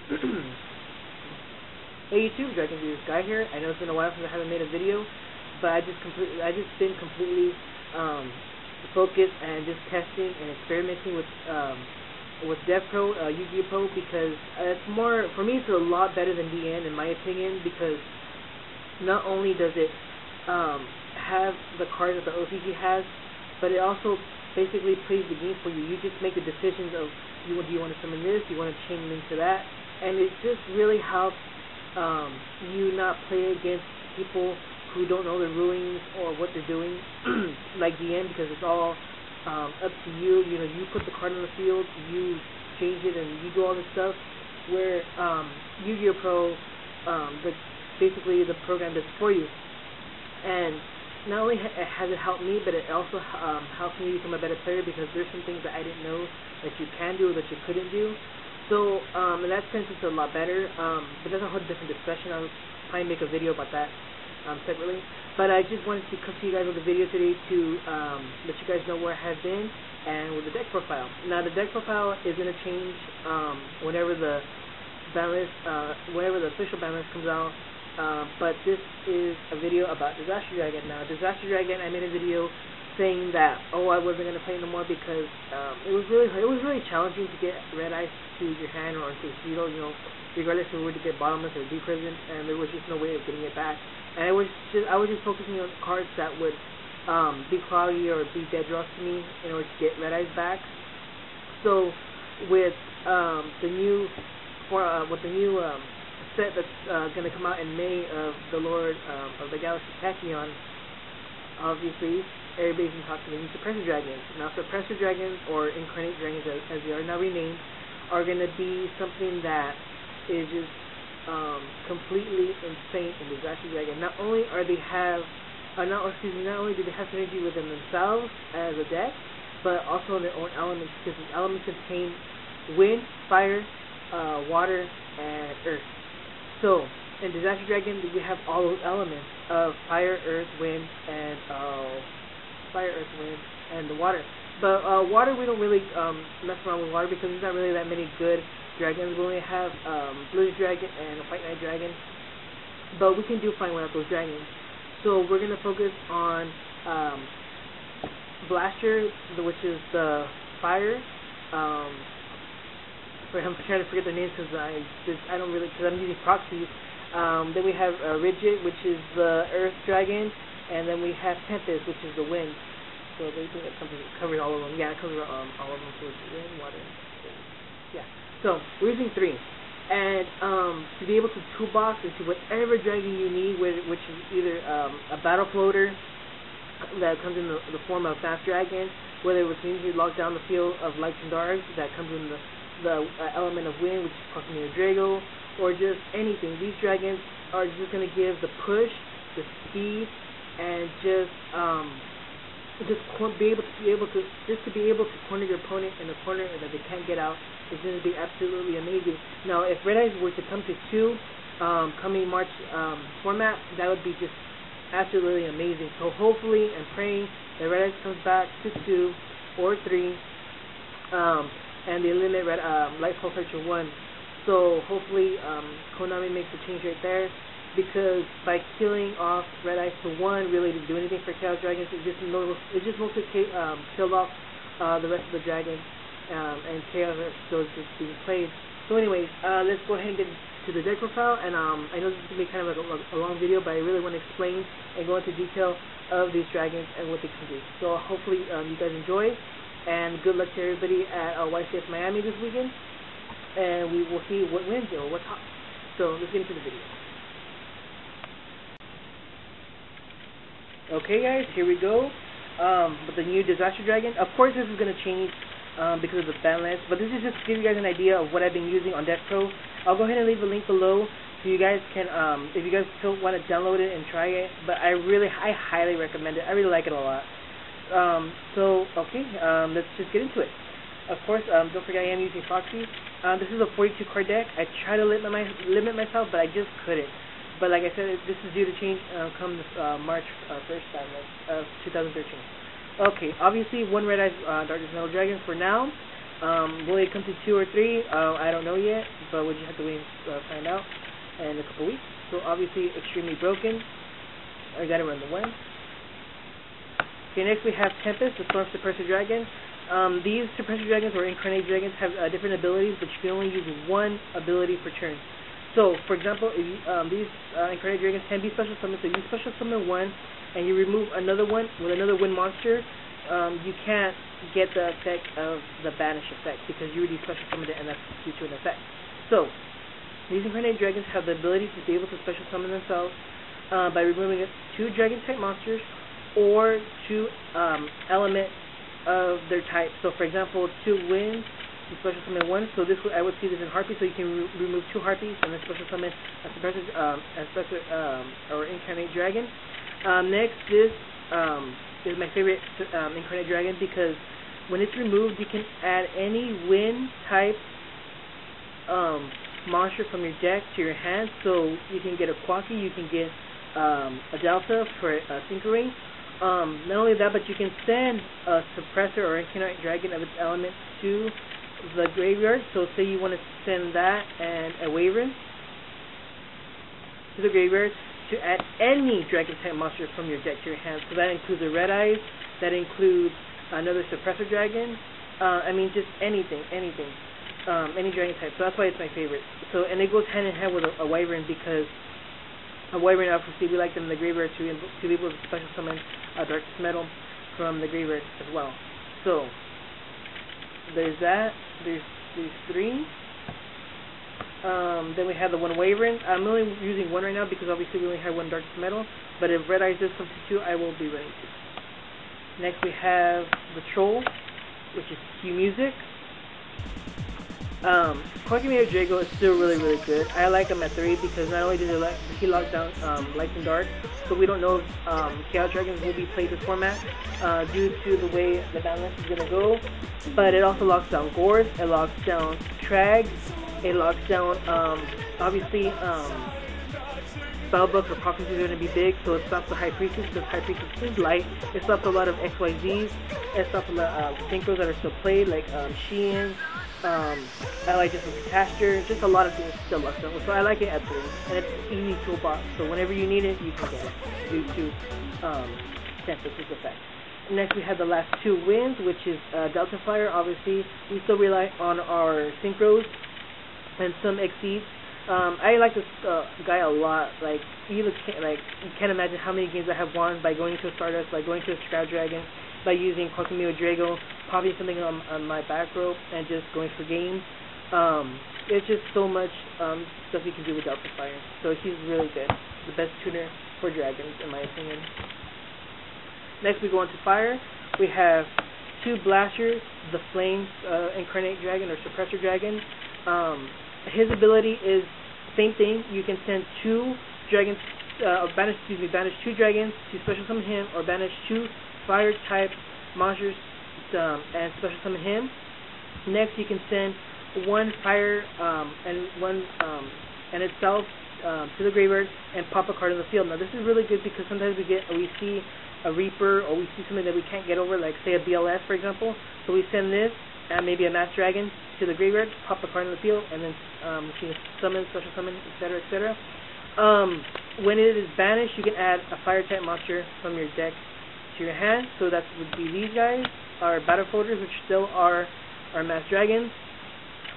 Hey YouTube, Dragon Viewers Guy here. I know it's been a while since I haven't made a video, but I just been completely focused and just testing and experimenting with DevPro, Yu-Gi-Oh Pro, because it's more, for me it's a lot better than DN in my opinion, because not only does it have the cards that the OCG has, but it also basically plays the game for you. You just make the decisions of do you want to summon this, do you want to chain them into that, and it just really helps you not play against people who don't know the rulings or what they're doing, like DN, because it's all up to you. You know, you put the card on the field, you change it, and you do all this stuff. Where Yu-Gi-Oh Pro, basically the program does it for you, and not only has it helped me, but it also helps me become a better player, because there's some things that I didn't know that you can do or that you couldn't do. So in that sense, it's a lot better. But that's a whole different discussion. I'll probably make a video about that separately. But I just wanted to come to you guys with a video today to let you guys know where I have been and with the deck profile. Now the deck profile is going to change whenever the banlist, whenever the official banlist comes out. But this is a video about Disaster Dragon. Now Disaster Dragon, I made a video saying that I wasn't gonna play no more because it was really challenging to get red ice to your hand or to Zero, you know, regardless of whether to get bottomless or deep prison, and there was just no way of getting it back. And I was just focusing on cards that would be cloudy or be dead draws to me in order to get red ice back. So with the new set that's gonna come out in May of the Lord of the Galaxy Tachyon, obviously everybody's been talking about Suppressor Dragons. Now Suppressor Dragons, or Incarnate Dragons as they are now renamed, are going to be something that is just completely insane in Disaster Dragon. Not only do they have synergy within themselves as a deck, but also in their own elements, because the elements contain wind, fire, water, and earth. So in Disaster Dragon, we have all those elements of fire, earth, wind, and the water. But water, we don't really mess around with water, because there's not really that many good dragons. We only have Blizzard Dragon and a Fight Night Dragon, but we can do fine without those dragons. So we're going to focus on Blaster, which is the fire. I'm trying to forget the names because I don't really, because I'm using proxies. Then we have Rigid, which is the Earth Dragon, and then we have Tempest, which is the Wind. So they think that covers all of them. Yeah, it covers all of them. So it's wind, water, yeah. So we're using 3, and to be able to toolbox into whatever dragon you need, which is either a battle floater that comes in the form of fast dragon, whether it was usually locked down the field of lights and darks that comes in the element of wind, which is Proximity Drago, or just anything. These dragons are just going to give the push, the speed, and just be able to corner your opponent in a corner that they can't get out is going to be absolutely amazing. Now, if Red Eyes were to come to 2 coming March format, that would be just absolutely amazing. So hopefully, I'm praying that Red Eyes comes back to 2 or 3, and they limit Lightfall Searcher 1. So hopefully Konami makes a change right there, because by killing off Red Ice to 1 really didn't do anything for Chaos Dragons. It just mostly killed off the rest of the dragons, and Chaos still just being played. So anyways, let's go ahead and get to the deck profile, and I know this is going to be kind of like a long video, but I really want to explain and go into detail of these dragons and what they can do. So hopefully you guys enjoy, and good luck to everybody at YCS Miami this weekend, and we will see what wins or what tops. So let's get into the video. Okay guys, here we go with the new Disaster Dragon. Of course this is going to change because of the ban list, but this is just to give you guys an idea of what I've been using on DevPro. I'll go ahead and leave a link below so you guys can, if you guys still want to download it and try it, but I highly recommend it. I really like it a lot. Let's just get into it. Of course, don't forget I am using proxies. This is a 42 card deck. I try to limit myself, but I just couldn't. But like I said, this is due to change come March 1st of 2013. Okay, obviously 1 Red Eyes Darkness Metal Dragon for now. Will it come to 2 or 3? I don't know yet, but we'll just have to wait and find out in a couple weeks. So obviously extremely broken. I gotta run the 1. Okay, next we have Tempest, the Storm Suppressor Dragon. These Suppressor Dragons or Incarnate Dragons have different abilities, but you can only use 1 ability per turn. So, for example, if you, these Incarnate Dragons can be special summoned, so you special summon 1, and you remove another one with another wind monster, you can't get the effect of the banish effect, because you already special summoned it, and that's due to an effect. So, these Incarnate Dragons have the ability to be able to special summon themselves by removing 2 Dragon-type monsters, or 2 elements of their type. So, for example, 2 winds, you special summon 1. So this I would see this in Harpy. So you can remove 2 Harpies and then special summon a Suppressor, or Incarnate Dragon. Next, this is my favorite Incarnate Dragon, because when it's removed, you can add any wind type monster from your deck to your hand. So you can get a Quacky, you can get a Delta for a Synchrony. Not only that, but you can send a Suppressor or Incarnate Dragon of its element to the graveyard. So say you want to send that and a Wyvern to the graveyard to add any Dragon type monster from your deck to your hand. So that includes a Red Eyes, that includes another Suppressor Dragon, I mean just anything, any Dragon type. So that's why it's my favorite. So, and it goes hand in hand with a Wyvern, because a Wyvern, obviously we like them in the graveyard to be able to special summon a Darkest Metal from the graveyard as well. So there's that. There's 3. Then we have the 1 Wyvern. I'm only using 1 right now because obviously we only have 1 Darkest Metal. But if Red Eyes does come to 2, I will be ready to. Next we have the Troll, which is Q Music. Quackmere Drago is still really good. I like him at 3 because not only does he lock down Light and Dark, so we don't know if Chaos Dragons will be played this format due to the way the banlist is going to go, but it also locks down Gors, it locks down Trags, it locks down, obviously, Spellbook or Prophecy is going to be big, so it stops the High Priestess, because High Priestess is light. It stops a lot of XYZs, it stops a lot of synchros that are still played, like Sheehan, I like just a Caster, just a lot of things still left over. So I like it at 3, and it's easy toolbox, so whenever you need it, you can get it due to Tempest's effect. Next we have the last 2 winds, which is Delta Fire. Obviously, we still rely on our synchros and some exceeds. I like this guy a lot. Like you can't imagine how many games I have won by going to a Stardust, by going to a Scout Dragon, by using Quackmere Drago, popping something on my back rope, and just going for games. It's just so much stuff you can do with Delta Fire. So he's really good. The best tuner for dragons, in my opinion. Next we go into fire. We have 2 Blasters, the Flames Incarnate Dragon or Suppressor Dragon. His ability is same thing. You can send 2 dragons, banish 2 dragons to special summon him, or banish 2 fire type monsters and special summon him. Next, you can send 1 fire and 1 and itself to the graveyard and pop a card in the field. Now, this is really good because sometimes we see a Reaper, or we see something that we can't get over, like say a BLS, for example. So we send this and maybe a Mass Dragon to the graveyard, pop a card in the field, and then you can summon, special summon, etc., etc. When it is banished, you can add a fire type monster from your deck to your hand. So that would be these guys, our Battle Folders, which still are our Mass Dragons.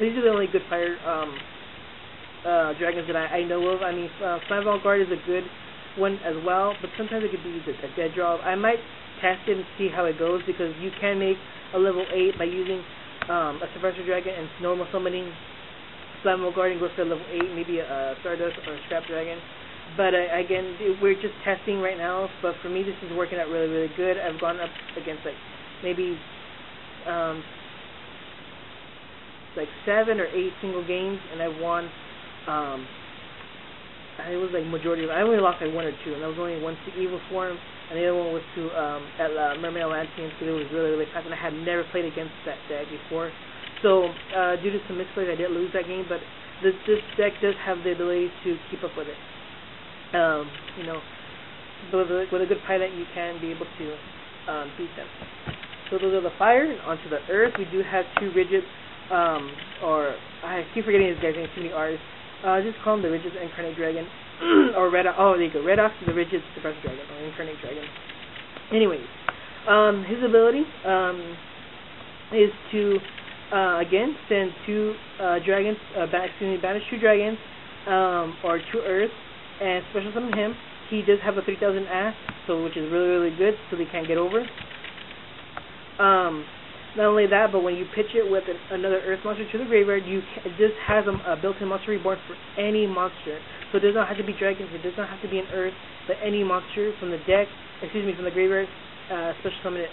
These are the only good fire dragons that I know of. I mean, Flammable Guard is a good one as well, but sometimes it could be used as a dead draw. I might test it and see how it goes, because you can make a level 8 by using a Suppressor Dragon and normal summoning Flammable Guard and goes to level 8, maybe a Stardust or a Scrap Dragon. But again, we're just testing right now, but for me this is working out really good. I've gone up against like maybe like 7 or 8 single games, and I won it was like majority of I only lost like 1 or 2, and that was only 1 to Evil Swarm, and the other one was to Mermaid Atlantean, so it was really fast, and I had never played against that deck before. So due to some misplays, I did lose that game, but this deck does have the ability to keep up with it. You know, with a good pilot, you can be able to beat them. So So those are the fire. And onto the earth, we do have two rigid, or I keep forgetting this guy's name, too many R's. Just call him the rigid Incarnate Dragon, or Red. Oh, there you go. Red Ox is the rigid Suppressor Dragon, or Incarnate Dragon. Anyways, his ability is to again send two dragons, banish two dragons, or two Earth, and special summon him. He does have a 3000 ass, so which is really good, so they can't get over. Not only that, but when you pitch it with another Earth monster to the graveyard, it just has a built-in monster reborn for any monster. So it does not have to be dragons, it does not have to be an Earth, but any monster from the deck, from the graveyard, special summon it.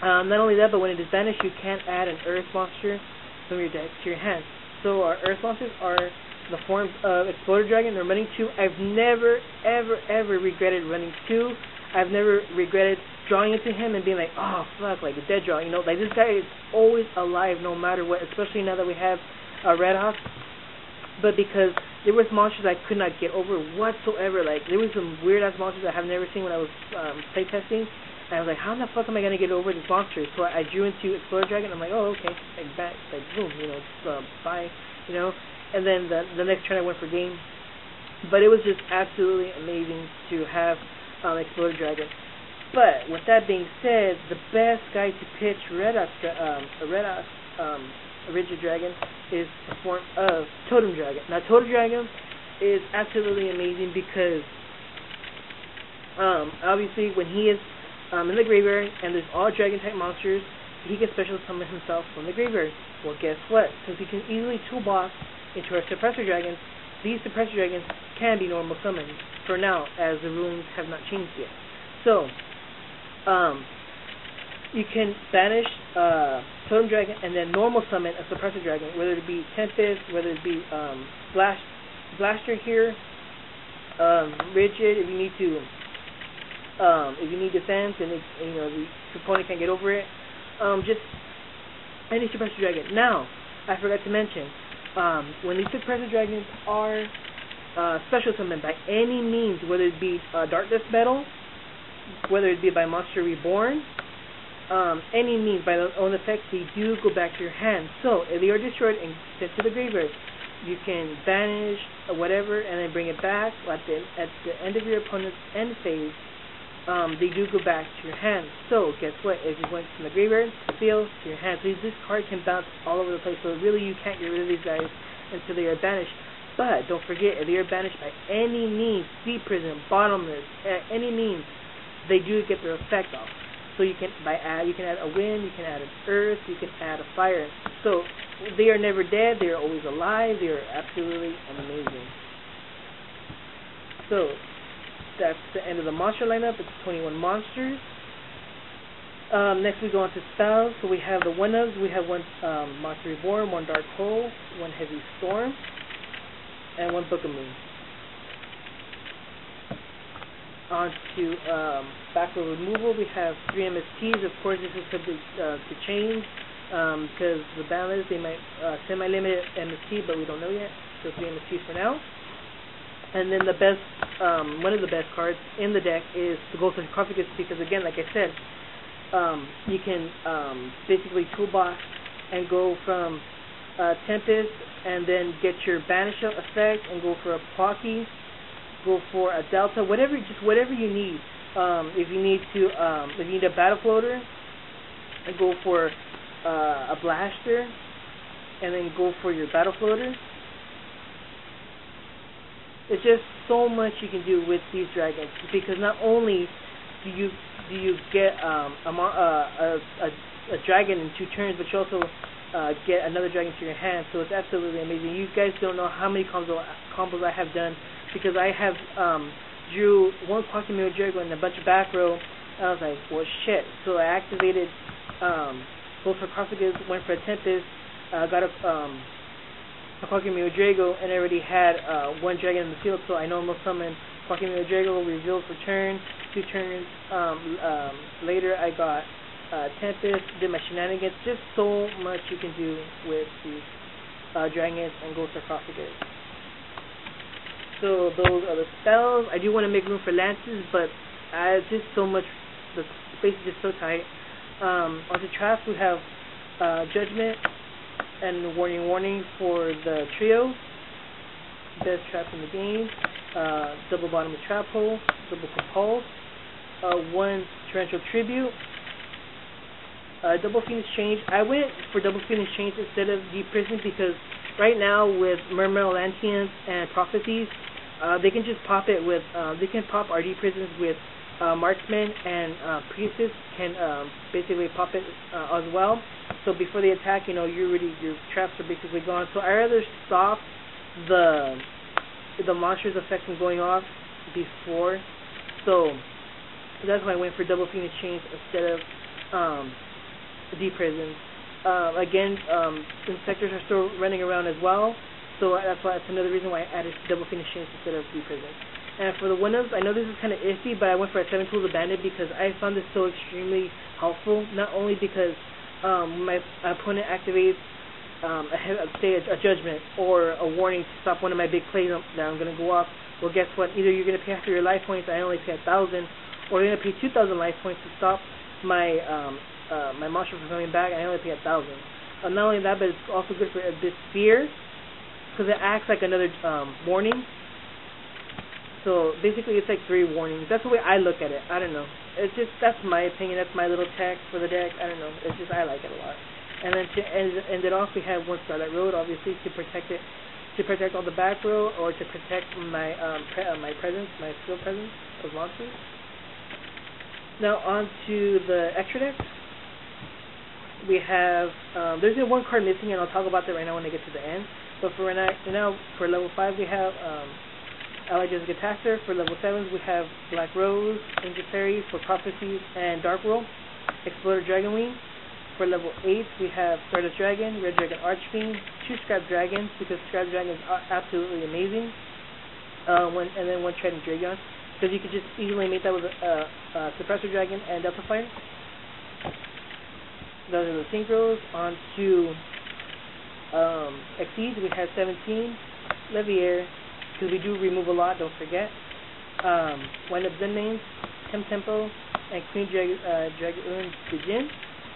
Not only that, but when it is banished, you can't add an Earth monster from your deck to your hand. So our Earth monsters are the form of Exploder Dragon. They're running 2. I've never, ever regretted running 2. I've never regretted drawing into him and being like, oh fuck, like a dead draw. You know, like this guy is always alive no matter what. Especially now that we have Red Hawk. But because there was monsters I could not get over whatsoever. Like there was some weird ass monsters I have never seen when I was playtesting. And I was like, how the fuck am I gonna get over this monster? So I drew into Exploder Dragon. I'm like, oh okay, like back, like boom, you know, bye, you know. And then the next turn I went for game. But it was just absolutely amazing to have Exploder Dragon. But with that being said, the best guy to pitch Rigid Dragon is the form of Totem Dragon. Now Totem Dragon is absolutely amazing because obviously when he is in the graveyard and there's all dragon type monsters, he can special summon himself from the graveyard. Well, guess what? Since he can easily toolbox into our Suppressor Dragons, these Suppressor Dragons can be normal summoned for now, as the rulings have not changed yet. So, you can banish Totem Dragon and then normal summon a Suppressor Dragon, whether it be Tempest, whether it be Blaster here, Rigid, if you need to, if you need defense and the opponent can't get over it, just any Suppressor Dragon. Now, I forgot to mention, when these Suppressor Dragons are special summoned by any means, whether it be Darkness Battle, whether it be by Monster Reborn, any means, by their own effects, they do go back to your hand. So, if they are destroyed and sent to the graveyard, you can banish whatever and then bring it back. At the end of your opponent's end phase, they do go back to your hand. So, guess what? If you went from the graveyard, field, to your hand. So this card can bounce all over the place. So really, you can't get rid of these guys until they are banished. But don't forget, if they are banished by any means, Sea Prison, Bottomless, any means, they do get their effect off. So you can you can add a wind, you can add an earth, you can add a fire. So they are never dead. They are always alive. They are absolutely amazing. So that's the end of the monster lineup. It's 21 monsters. Next we go on to spells. So we have the one-ofs. We have one Monster Reborn, one Dark Hole, one Heavy Storm, and one Book of Moon. On to backward removal. We have 3 MSTs. Of course, this is subject to change because the banlist, they might semi-limit MST, but we don't know yet. So 3 MSTs for now. And then the best, one of the best cards in the deck is the Gold Sarcophagus, because again, like I said, you can basically toolbox and go from Tempest and then get your Banish effect and go for a Pocky, go for a Delta, whatever you need. If you need a Battle Floater, and go for a Blaster, and then go for your Battle Floater. It's just so much you can do with these dragons, because not only do you get a dragon in 2 turns, but you also get another dragon to your hand. So it's absolutely amazing. You guys don't know how many combos I have done, because I have drew one Quackmire Dragon and a bunch of back row. And I was like, well, shit. So I activated Gold Sarcophagus, went for a Tempest, got a Quackmire Drago, and I already had one dragon in the field, so I normal summon Quackmire Drago, revealed for turn. 2 turns later, I got Tempest, did my shenanigans. Just so much you can do with these dragons and Gold Sarcophagus. So those are the spells. I do want to make room for lances, but just so much, the space is just so tight. On the traps, we have Judgment and Warning for the trio. Best trap in the game. Double bottom of trap hole. Double compulse. 1 torrential tribute. Double Phoenix Change. I went for Double Phoenix Change instead of Deep Prison because right now with Mermail Lantians and Prophecies, they can just pop it with, they can pop our Deep Prisons with Marksman, and Priestess can basically pop it as well. So before they attack, you know, your traps are basically gone. So I rather stop the monster's effect from going off before. So that's why I went for Double Phoenix Chains instead of Deep Prisons. Again, Inspectors are still running around as well. So that's another reason why I added Double Phoenix Chains instead of Deep Prisons. And for the windows, I know this is kind of iffy, but I went for a 7 Tools of Bandit because I found this so extremely helpful. Not only because my opponent activates a Judgment or a Warning to stop one of my big plays that I'm going to go off. Well, guess what? Either you're going to pay after your life points, I only pay 1,000, or you're going to pay 2,000 life points to stop my my monster from coming back, and I only pay 1,000. Not only that, but it's also good for this Sphere because it acts like another warning. So basically, it's like 3 warnings. That's the way I look at it. I don't know. It's just, that's my opinion. That's my little text for the deck. I don't know. It's just, I like it a lot. And then to end it off, we have 1 Starlight Road, obviously to protect it, to protect all the back row, or to protect my my presence, my skill presence of monsters. Now on to the extra deck. We have there's 1 card missing, and I'll talk about that right now when I get to the end. But for right now, for level 5, we have Allied Jessica Taster. For level 7s, we have Black Rose, Angel Fairy for Prophecies and Dark World, Exploder Dragonwing. For level 8, we have Stardust Dragon, Red Dragon Archfiend, 2 Scrap Dragons because Scrap Dragons are absolutely amazing. And then 1 Trident Dragon because you could just easily make that with a Suppressor Dragon and Delta Fire. Those are the synchros. On to Exceed, we have 17, Levier, because we do remove a lot, don't forget. Wind Up Zen Names, Tempo, and Queen Dragoon Dijin.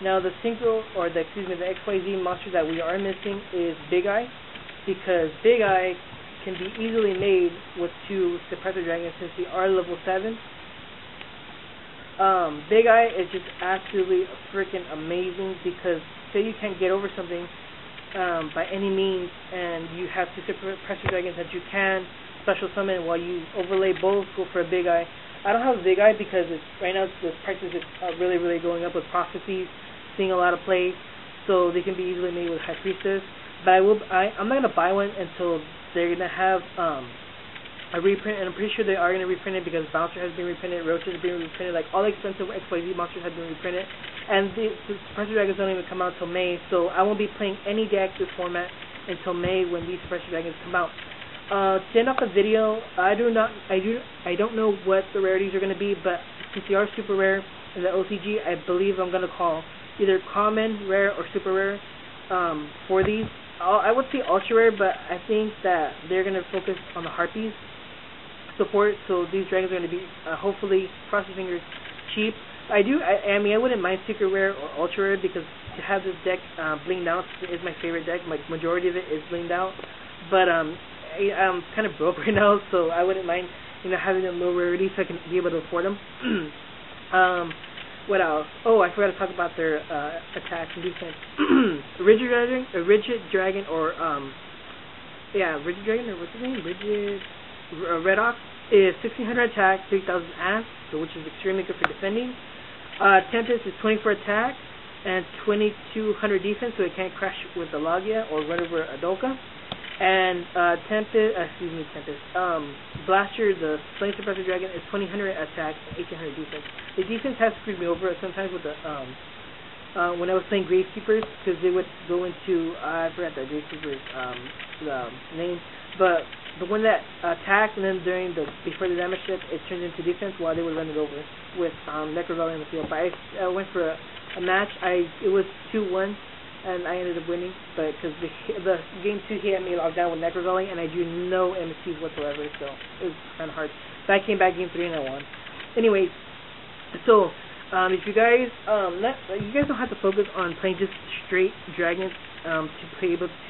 Now the synchro, or the XYZ monster that we are missing is Big Eye, because Big Eye can be easily made with 2 Suppressor Dragons since we are level 7. Big Eye is just absolutely freaking amazing because say you can't get over something by any means, and you have 2 Suppressor Dragons that you can special summon while you overlay both, go for a Big Eye. I don't have Big Eye because right now the prices are really going up with Prophecies, seeing a lot of play, so they can be easily made with High Priestess. But I'm not gonna buy one until they're gonna have a reprint, and I'm pretty sure they are gonna reprint it because Bouncer has been reprinted, Roach has been reprinted, like all the expensive XYZ monsters have been reprinted, and the Suppressor Dragons don't even come out till May, so I won't be playing any deck this format until May when these Suppressor Dragons come out. To end off the video, I don't know what the rarities are gonna be, but since they are super rare in the OCG, I believe I'm gonna call either common, rare, or super rare for these. I would say ultra rare, but I think that they're gonna focus on the Harpies support, so these dragons are going to be hopefully cross your fingers cheap. I mean I wouldn't mind secret rare or ultra rare because to have this deck blinged out is my favorite deck. My majority of it is blinged out, but I'm kind of broke right now, so I wouldn't mind having a low rarity so I can be able to afford them. What else? Oh, I forgot to talk about their attacks and defense. Rigid Dragon, or Rigid Dragon, or what's his name? Red Ox is 1600 attack, 3000 ass, which is extremely good for defending. Tempest is 20 for attack and 2200 defense, so it can't crash with the Logia or run over Adolka. And Tempest, Blaster, the Flame Suppressor Dragon, is 2000 attack and 1800 defense. The defense has screwed me over sometimes with the when I was playing Gravekeepers, because they would go into I forgot the Gravekeepers the name, but when that attack and then before the damage step, it turns into defense while they would run it over with Necrovalley in the field. But I went for a match. It was 2-1, and I ended up winning. But because the game 2 he had me locked down with Necrovalley, and I drew no MSTs whatsoever, so it was kind of hard. But I came back game 3 and I won. Anyways, so If you guys you guys don't have to focus on playing just straight dragons to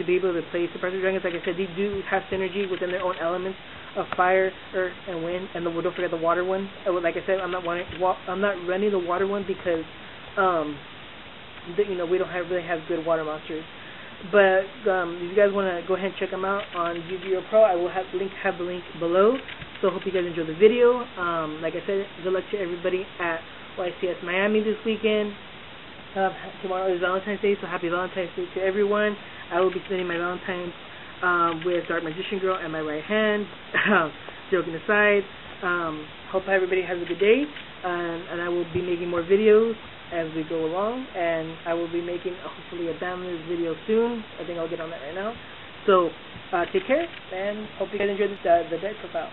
be able to play suppressor dragons. Like I said, they do have synergy within their own elements of fire, earth, and wind, and don't forget the water one. Like I said, I'm not running the water one because we don't really have good water monsters. But if you guys want to go ahead and check them out on Yu-Gi-Oh! Pro, I will have the link below. So hope you guys enjoyed the video. Like I said, good luck to everybody at YCS Miami this weekend. Tomorrow is Valentine's Day, so happy Valentine's Day to everyone. I will be spending my Valentine's with Dark Magician Girl and my right hand. Joking aside, hope everybody has a good day, and I will be making more videos as we go along, and I will be making hopefully a banlist video soon. I think I'll get on that right now. So take care, and hope you guys enjoyed the deck profile.